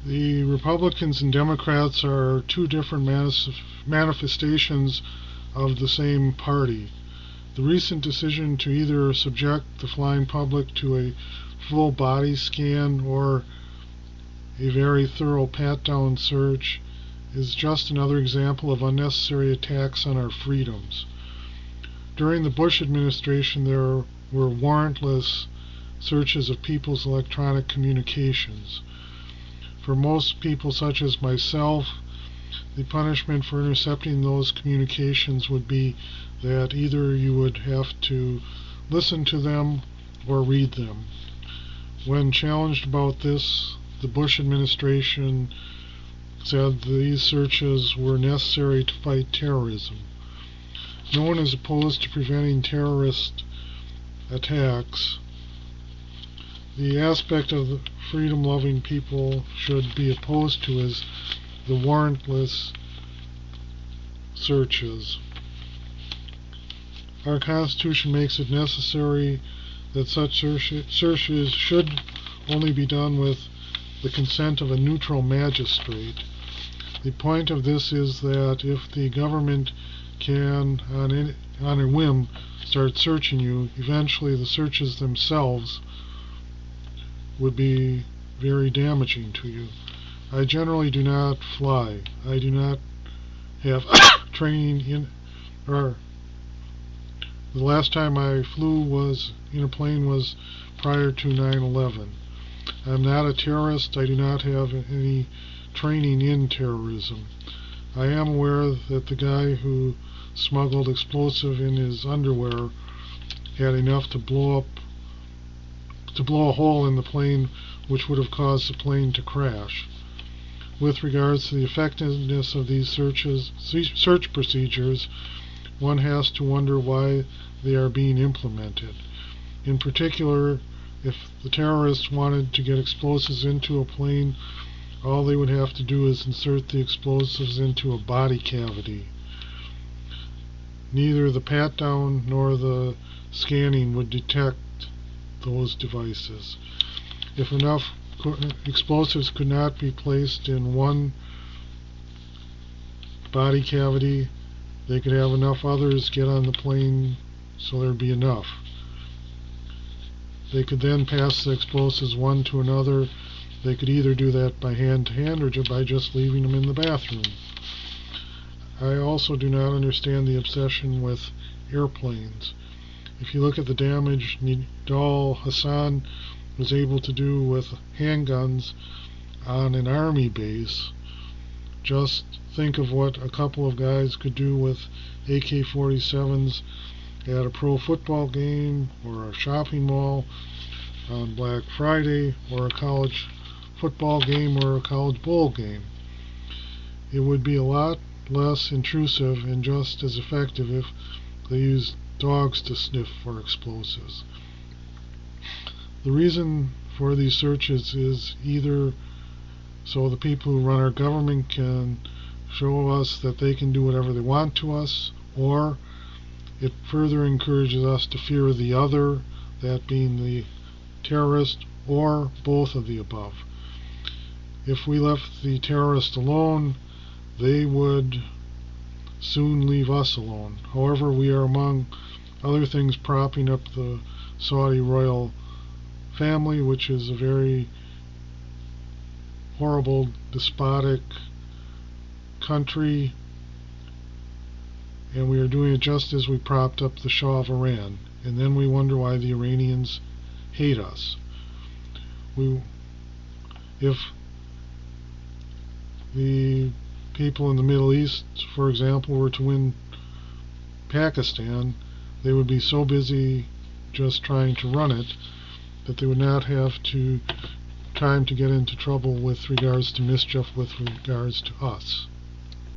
The Republicans and Democrats are two different manifestations of the same party. The recent decision to either subject the flying public to a full body scan or a very thorough pat-down search is just another example of unnecessary attacks on our freedoms. During the Bush administration, there were warrantless searches of people's electronic communications. For most people, such as myself, the punishment for intercepting those communications would be that either you would have to listen to them or read them. When challenged about this, the Bush administration said these searches were necessary to fight terrorism. No one is opposed to preventing terrorist attacks. The aspect of the freedom-loving people should be opposed to is the warrantless searches. Our Constitution makes it necessary that such searches should only be done with the consent of a neutral magistrate. The point of this is that if the government can, on a whim, start searching you, eventually the searches themselves would be very damaging to you. I generally do not fly. I do not have training in, or the last time I flew was in a plane was prior to 9/11. I'm not a terrorist. I do not have any training in terrorism. I am aware that the guy who smuggled explosive in his underwear had enough to blow a hole in the plane, which would have caused the plane to crash. With regards to the effectiveness of these search procedures, one has to wonder why they are being implemented. In particular, if the terrorists wanted to get explosives into a plane, all they would have to do is insert the explosives into a body cavity. Neither the pat-down nor the scanning would detect those devices. If enough explosives could not be placed in one body cavity, they could have enough others get on the plane so there'd be enough. They could then pass the explosives one to another. They could either do that by hand to hand or by just leaving them in the bathroom. I also do not understand the obsession with airplanes. If you look at the damage Nidal Hasan was able to do with handguns on an army base, just think of what a couple of guys could do with AK-47s at a pro football game or a shopping mall on Black Friday or a college football game or a college bowl game. It would be a lot less intrusive and just as effective if they used dogs to sniff for explosives. The reason for these searches is either so the people who run our government can show us that they can do whatever they want to us, or it further encourages us to fear the other, that being the terrorist, or both of the above. If we left the terrorist alone, they would soon leave us alone. However, we are among other things propping up the Saudi royal family, which is a very horrible, despotic country, and we are doing it just as we propped up the Shah of Iran, and then we wonder why the Iranians hate us. If the people in the Middle East, for example, were to win Pakistan, they would be so busy just trying to run it that they would not have time to get into trouble with regards to mischief with regards to us.